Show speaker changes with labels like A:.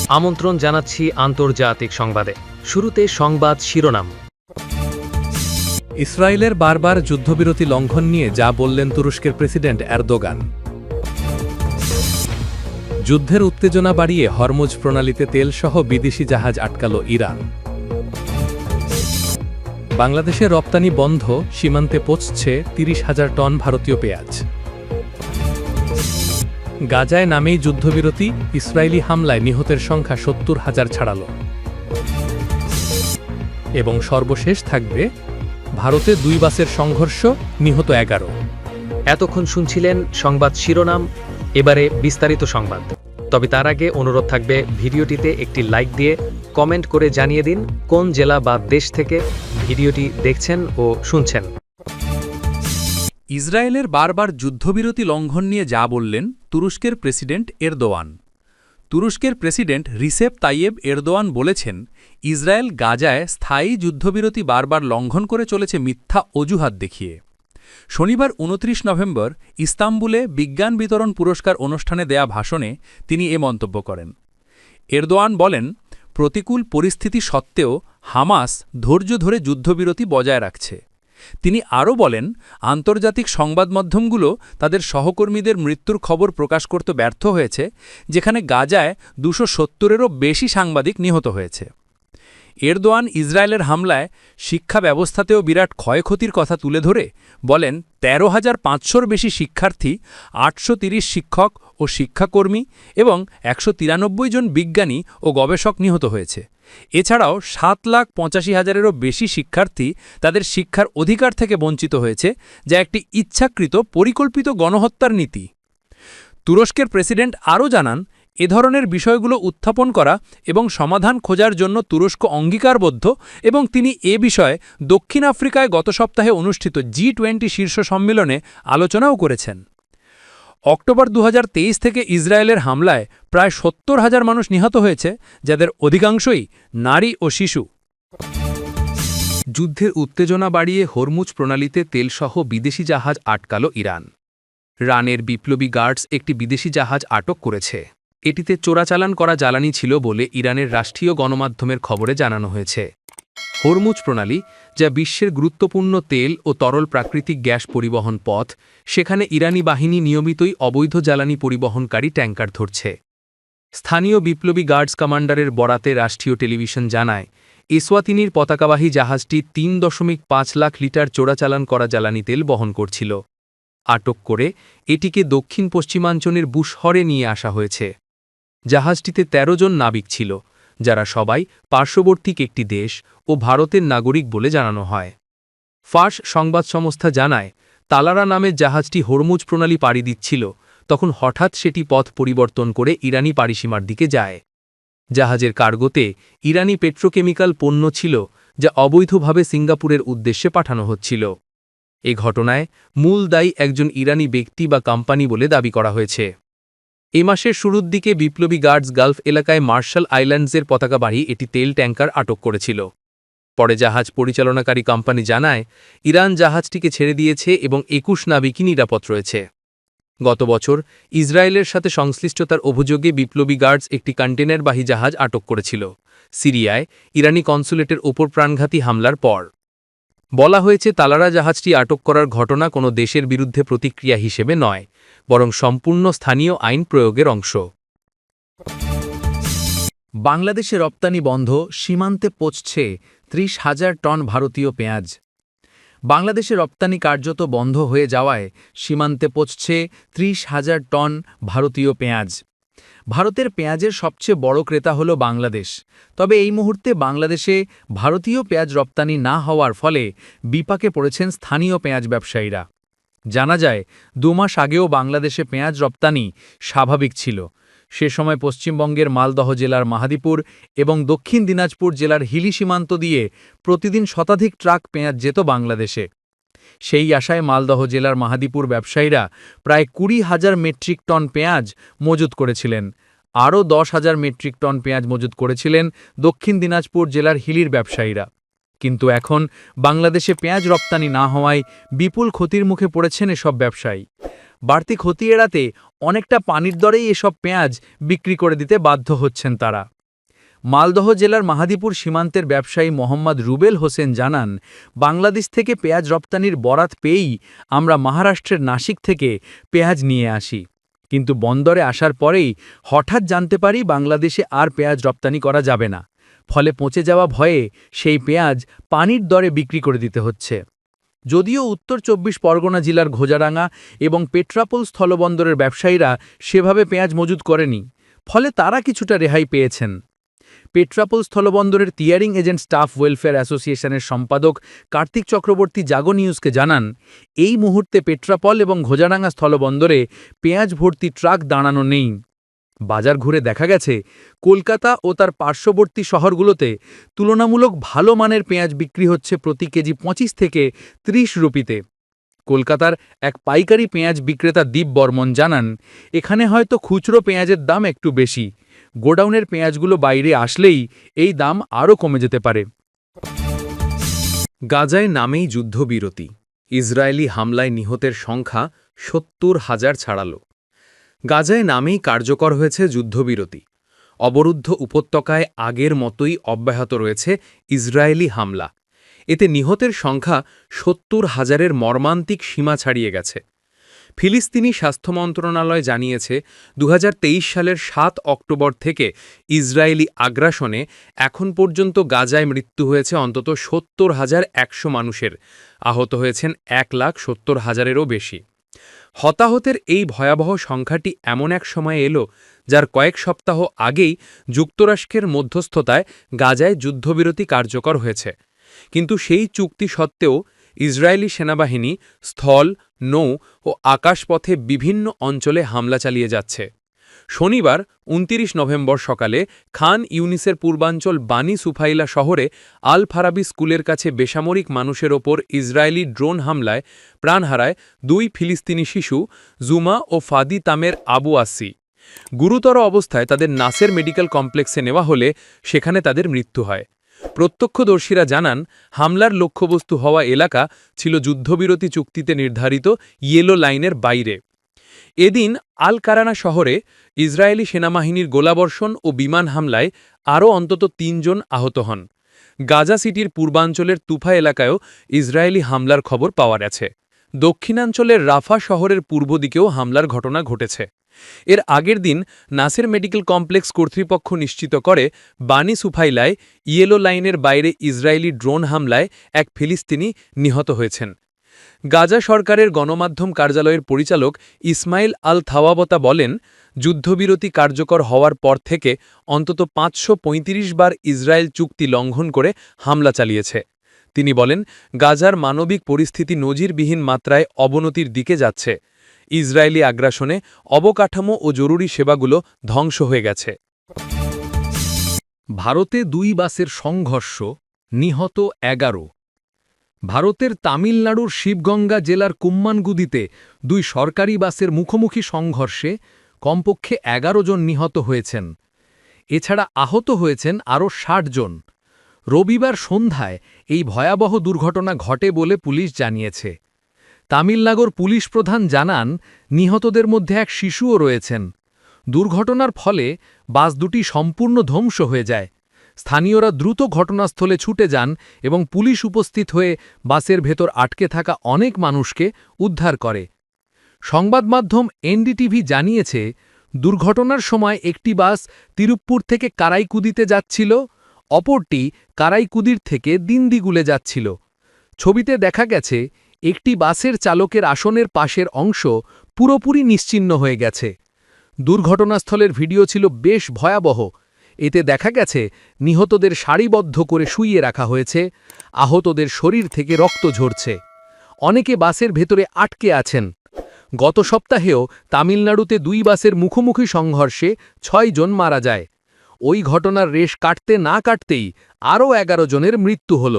A: আমন্ত্রণ জানাচ্ছি আন্তর্জাতিক সংবাদে। শুরুতে সংবাদ শিরোনাম।
B: ইসরায়েলের বারবার যুদ্ধবিরতি লঙ্ঘন নিয়ে যা বললেন তুরস্কের প্রেসিডেন্ট এরদোগান। যুদ্ধের উত্তেজনা বাড়িয়ে হরমুজ প্রণালীতে তেলসহ বিদেশি জাহাজ আটকাল ইরান। বাংলাদেশে রপ্তানি বন্ধ, সীমান্তে পৌঁছছে ৩০,০০০ টন ভারতীয় পেঁয়াজ। গাজায় নামেই যুদ্ধবিরতি, ইসরায়েলি হামলায় নিহতের সংখ্যা ৭০,০০০ ছাড়াল। এবং সর্বশেষ থাকবে ভারতে ২ বাসের সংঘর্ষ, নিহত ১১।
A: এতক্ষণ শুনছিলেন সংবাদ শিরোনাম, এবারে বিস্তারিত সংবাদ। তবে তার আগে অনুরোধ থাকবে ভিডিওটিতে একটি লাইক দিয়ে কমেন্ট করে জানিয়ে দিন কোন জেলা বা দেশ থেকে ভিডিওটি দেখছেন ও শুনছেন।
B: ইসরায়েলের বারবার যুদ্ধবিরতি লঙ্ঘন নিয়ে যা বললেন তুরস্কের প্রেসিডেন্ট এরদোয়ান। তুরস্কের প্রেসিডেন্ট রিসেপ তাইয়েব এরদোয়ান বলেছেন, ইসরায়েল গাজায় স্থায়ী যুদ্ধবিরতি বারবার লঙ্ঘন করে চলেছে মিথ্যা অজুহাত দেখিয়ে। শনিবার ২৯ নভেম্বর ইস্তাম্বুলে বিজ্ঞান বিতরণ পুরস্কার অনুষ্ঠানে দেয়া ভাষণে তিনি এ মন্তব্য করেন। এরদোয়ান বলেন, প্রতিকূল পরিস্থিতি সত্ত্বেও হামাস ধৈর্য ধরে যুদ্ধবিরতি বজায় রাখছে। তিনি আরও বলেন, আন্তর্জাতিক সংবাদমাধ্যমগুলো তাদের সহকর্মীদের মৃত্যুর খবর প্রকাশ করতে ব্যর্থ হয়েছে, যেখানে গাজায় ২৭০-এরও বেশি সাংবাদিক নিহত হয়েছে। এরদোয়ান ইসরায়েলের হামলায় শিক্ষা ব্যবস্থাতেও বিরাট ক্ষয়ক্ষতির কথা তুলে ধরে বলেন, ১৩,৫০০-র বেশি শিক্ষার্থী, ৮৩০ শিক্ষক ও শিক্ষাকর্মী এবং ১৯৩ জন বিজ্ঞানী ও গবেষক নিহত হয়েছে। এছাড়াও ৭,৮৫,০০০-এরও বেশি শিক্ষার্থী তাদের শিক্ষার অধিকার থেকে বঞ্চিত হয়েছে, যা একটি ইচ্ছাকৃত পরিকল্পিত গণহত্যার নীতি। তুরস্কের প্রেসিডেন্ট আরও জানান, এ ধরনের বিষয়গুলো উত্থাপন করা এবং সমাধান খোঁজার জন্য তুরস্ক অঙ্গীকারবদ্ধ এবং তিনি এ বিষয়ে দক্ষিণ আফ্রিকায় গত সপ্তাহে অনুষ্ঠিত G20 শীর্ষ সম্মেলনে আলোচনাও করেছেন। অক্টোবর ২০২৩ থেকে ইসরায়েলের হামলায় প্রায় ৭০,০০০ মানুষ নিহত হয়েছে, যাদের অধিকাংশই নারী ও শিশু। যুদ্ধের উত্তেজনা বাড়িয়ে হরমুজ প্রণালীতে তেলসহ বিদেশি জাহাজ আটকাল ইরান। রানের বিপ্লবী গার্ডস একটি বিদেশি জাহাজ আটক করেছে। এটিতে চোরাচালান করা জ্বালানি ছিল বলে ইরানের রাষ্ট্রীয় গণমাধ্যমের খবরে জানানো হয়েছে। হরমুজ প্রণালী, যা বিশ্বের গুরুত্বপূর্ণ তেল ও তরল প্রাকৃতিক গ্যাস পরিবহন পথ, সেখানে ইরানি বাহিনী নিয়মিতই অবৈধ জ্বালানি পরিবহনকারী ট্যাঙ্কার ধরছে। স্থানীয় বিপ্লবী গার্ডস কমান্ডারের বরাতে রাষ্ট্রীয় টেলিভিশন জানায়, এসওয়াতিনির পতাকাবাহী জাহাজটি ৩.৫ লাখ লিটার চোরাচালান করা জ্বালানি তেল বহন করছিল। আটক করে এটিকে দক্ষিণ পশ্চিমাঞ্চলের বুশহরে নিয়ে আসা হয়েছে। জাহাজটিতে ১৩ জন নাবিক ছিল, যারা সবাই পার্শ্ববর্তী একটি দেশ ও ভারতের নাগরিক বলে জানানো হয়। ফার্স সংবাদ সংস্থা জানায়, তালারা নামের জাহাজটি হরমুজ প্রণালী পাড়ি দিচ্ছিল, তখন হঠাৎ সেটি পথ পরিবর্তন করে ইরানি পারিসীমার দিকে যায়। জাহাজের কার্গোতে ইরানি পেট্রোকেমিক্যাল পণ্য ছিল, যা অবৈধভাবে সিঙ্গাপুরের উদ্দেশ্যে পাঠানো হচ্ছিল। এ ঘটনায় মূল দায়ী একজন ইরানি ব্যক্তি বা কোম্পানি বলে দাবি করা হয়েছে। এ মাসের শুরুর দিকে বিপ্লবী গার্ডস গালফ এলাকায় মার্শাল আইল্যান্ডসের পতাকাবাহী একটি তেল ট্যাঙ্কার আটক করেছিল। পরে জাহাজ পরিচালনাকারী কোম্পানি জানায়, ইরান জাহাজটিকে ছেড়ে দিয়েছে এবং ২১ নাবিকই নিরাপদ রয়েছে। গত বছর ইসরায়েলের সাথে সংশ্লিষ্টতার অভিযোগে বিপ্লবী গার্ডস একটি কন্টেনারবাহী জাহাজ আটক করেছিল, সিরিয়ায় ইরানি কনসুলেটের ওপর প্রাণঘাতী হামলার পর। বলা হয়েছে, তালারা জাহাজটি আটক করার ঘটনা কোনো দেশের বিরুদ্ধে প্রতিক্রিয়া হিসেবে নয়, বরং সম্পূর্ণ স্থানীয় আইন প্রয়োগের অংশ। বাংলাদেশে রপ্তানি বন্ধ, সীমান্তে পৌঁছছে ৩০,০০০ টন ভারতীয় পেঁয়াজ। বাংলাদেশে রপ্তানি কার্যত বন্ধ হয়ে যাওয়ায় সীমান্তে পৌঁছছে ৩০,০০০ টন ভারতীয় পেঁয়াজ। ভারতের পেঁয়াজের সবচেয়ে বড় ক্রেতা হল বাংলাদেশ। তবে এই মুহূর্তে বাংলাদেশে ভারতীয় পেঁয়াজ রপ্তানি না হওয়ার ফলে বিপাকে পড়েছেন স্থানীয় পেঁয়াজ ব্যবসায়ীরা। জানা যায়, ২ মাস আগেও বাংলাদেশে পেঁয়াজ রপ্তানি স্বাভাবিক ছিল। সে সময় পশ্চিমবঙ্গের মালদহ জেলার মাহাদীপুর এবং দক্ষিণ দিনাজপুর জেলার হিলি সীমান্ত দিয়ে প্রতিদিন শতাধিক ট্রাক পেঁয়াজ যেত বাংলাদেশে। সেই আশায় মালদহ জেলার মাহাদীপুর ব্যবসায়ীরা প্রায় ২০,০০০ মেট্রিক টন পেঁয়াজ মজুত করেছিলেন। আরও ১০,০০০ মেট্রিক টন পেঁয়াজ মজুত করেছিলেন দক্ষিণ দিনাজপুর জেলার হিলির ব্যবসায়ীরা। কিন্তু এখন বাংলাদেশে পেঁয়াজ রপ্তানি না হওয়ায় বিপুল ক্ষতির মুখে পড়েছেন এসব ব্যবসায়ী। বাড়তি ক্ষতি এড়াতে অনেকটা পানির দরেই এসব পেঁয়াজ বিক্রি করে দিতে বাধ্য হচ্ছেন তারা।
C: মালদহ জেলার মাহাদীপুর সীমান্তের ব্যবসায়ী মোহাম্মদ রুবেল হোসেন জানান, বাংলাদেশ থেকে পেঁয়াজ রপ্তানির বরাত পেয়েই আমরা মহারাষ্ট্রের নাসিক থেকে পেঁয়াজ নিয়ে আসি, কিন্তু বন্দরে আসার পরেই হঠাৎ জানতে পারি বাংলাদেশে আর পেঁয়াজ রপ্তানি করা যাবে না। ফলে পচে যাওয়া ভয়ে সেই পেঁয়াজ পানির দরে বিক্রি করে দিতে হচ্ছে। যদিও উত্তর ২৪ পরগনা জেলার ঘোজারাঙ্গা এবং পেট্রাপোল স্থলবন্দরের ব্যবসায়ীরা সেভাবে পেঁয়াজ মজুত করেনি, ফলে তারা কিছুটা রেহাই পেয়েছেন। পেট্রাপোল স্থলবন্দরের টিয়ারিং এজেন্ট স্টাফ ওয়েলফেয়ার অ্যাসোসিয়েশনের সম্পাদক কার্তিক চক্রবর্তী জাগো নিউজকে জানান, এই মুহূর্তে পেট্রাপল এবং ঘোজারাঙ্গা স্থলবন্দরে পেঁয়াজ ভর্তি ট্রাক দাঁড়ানো নেই। বাজার ঘুরে দেখা গেছে কলকাতা ও তার পার্শ্ববর্তী শহরগুলোতে তুলনামূলক ভালো মানের পেঁয়াজ বিক্রি হচ্ছে প্রতি কেজি ২৫ থেকে ৩০ রুপিতে। কলকাতার এক পাইকারি পেঁয়াজ বিক্রেতা দীপ বর্মন জানান, এখানে হয়তো খুচরো পেঁয়াজের দাম একটু বেশি, গোডাউনের পেঁয়াজগুলো বাইরে আসলেই এই দাম আরও কমে যেতে পারে।
B: গাজায় নামেই যুদ্ধবিরতি, ইসরায়েলি হামলায় নিহতের সংখ্যা ৭০,০০০ ছাড়াল। গাজায় নামেই কার্যকর হয়েছে যুদ্ধবিরতি। অবরুদ্ধ উপত্যকায় আগের মতোই অব্যাহত রয়েছে ইসরায়েলি হামলা। এতে নিহতের সংখ্যা ৭০,০০০-এর মর্মান্তিক সীমা ছাড়িয়ে গেছে। ফিলিস্তিনি স্বাস্থ্য মন্ত্রণালয় জানিয়েছে ২০২৩ সালের ৭ অক্টোবর থেকে ইসরায়েলি আগ্রাসনে এখন পর্যন্ত গাজায় মৃত্যু হয়েছে অন্তত ৭০,১০০ মানুষের, আহত হয়েছেন ১,৭০,০০০-এরও বেশি। হতাহতের এই ভয়াবহ সংখ্যাটি এমন এক সময়ে এলো যার কয়েক সপ্তাহ আগেই যুক্তরাষ্ট্রের মধ্যস্থতায় গাজায় যুদ্ধবিরতি কার্যকর হয়েছে, কিন্তু সেই চুক্তি সত্ত্বেও ইসরায়েলি সেনাবাহিনী স্থল, নৌ ও আকাশপথে বিভিন্ন অঞ্চলে হামলা চালিয়ে যাচ্ছে। শনিবার ২৯ নভেম্বর সকালে খান ইউনিসের পূর্বাঞ্চল বানি সুফাইলা শহরে আল ফারাবি স্কুলের কাছে বেসামরিক মানুষের ওপর ইসরায়েলি ড্রোন হামলায় প্রাণ হারায় ২ ফিলিস্তিনি শিশু জুমা ও ফাদি তামের আবু আসি। গুরুতর অবস্থায় তাদের নাসের মেডিকেল কমপ্লেক্সে নেওয়া হলে সেখানে তাদের মৃত্যু হয়। প্রত্যক্ষদর্শীরা জানান, হামলার লক্ষ্যবস্তু হওয়া এলাকা ছিল যুদ্ধবিরতি চুক্তিতে নির্ধারিত ইয়েলো লাইনের বাইরে। এদিন আল কারানা শহরে ইসরায়েলি সেনাবাহিনীর গোলাবর্ষণ ও বিমান হামলায় আরও অন্তত ৩ জন আহত হন। গাজা সিটির পূর্বাঞ্চলের তুফা এলাকায়ও ইসরায়েলি হামলার খবর পাওয়া গেছে। দক্ষিণাঞ্চলের রাফা শহরের পূর্ব দিকেও হামলার ঘটনা ঘটেছে। এর আগের দিন নাসের মেডিকেল কমপ্লেক্স কর্তৃপক্ষ নিশ্চিত করে বানি সুফাইলায় ইয়েলো লাইনের বাইরে ইসরায়েলি ড্রোন হামলায় এক ফিলিস্তিনি নিহত হয়েছেন। গাজা সরকারের গণমাধ্যম কার্যালয়ের পরিচালক ইসমাইল আল থাওয়াবতা বলেন, যুদ্ধবিরতি কার্যকর হওয়ার পর থেকে অন্তত ৫৩৫ বার ইসরায়েল চুক্তি লঙ্ঘন করে হামলা চালিয়েছে। তিনি বলেন, গাজার মানবিক পরিস্থিতি নজিরবিহীন মাত্রায় অবনতির দিকে যাচ্ছে। ইসরায়েলি আগ্রাসনে অবকাঠামো ও জরুরি সেবাগুলো ধ্বংস হয়ে গেছে।
C: ভারতে ২ বাসের সংঘর্ষ, নিহত ১১। ভারতের তামিলনাড়ুর শিবগঙ্গা জেলার কুম্মানগুদিতে ২ সরকারি বাসের মুখোমুখি সংঘর্ষে কমপক্ষে ১১ জন নিহত হয়েছেন। এছাড়া আহত হয়েছেন আরও ৬০ জন। রবিবার সন্ধ্যায় এই ভয়াবহ দুর্ঘটনা ঘটে বলে পুলিশ জানিয়েছে। তামিলনাড়ুর পুলিশ প্রধান জানান, নিহতদের মধ্যে এক শিশুও রয়েছেন। দুর্ঘটনার ফলে বাস দুটি সম্পূর্ণ ধ্বংস হয়ে যায়। স্থানীয়রা দ্রুত ঘটনাস্থলে ছুটে যান এবং পুলিশ উপস্থিত হয়ে বাসের ভেতর আটকে থাকা অনেক মানুষকে উদ্ধার করে। সংবাদ মাধ্যম এনডিটিভি জানিয়েছে, দুর্ঘটনার সময় একটি বাস তিরুপ্পুর থেকে কারাইকুদিতে যাচ্ছিল, অপরটি কারাইকুদির থেকে দিন্দিগুলে যাচ্ছিল। ছবিতে দেখা গেছে একটি বাসের চালকের আসনের পাশের অংশ পুরোপুরি নিশ্চিহ্ন হয়ে গেছে। দুর্ঘটনাস্থলের ভিডিও ছিল বেশ ভয়াবহ। এতে দেখা গেছে নিহতদের সারিবদ্ধ করে শুইয়ে রাখা হয়েছে, আহতদের শরীর থেকে রক্ত ঝরছে। অনেকে বাসের ভেতরে আটকে আছেন। গত সপ্তাহেও তামিলনাড়ুতে ২ বাসের মুখোমুখি সংঘর্ষে ৬ জন মারা যায়। ওই ঘটনার রেশ কাটতে না কাটতেই আরও ১১ জনের মৃত্যু হল।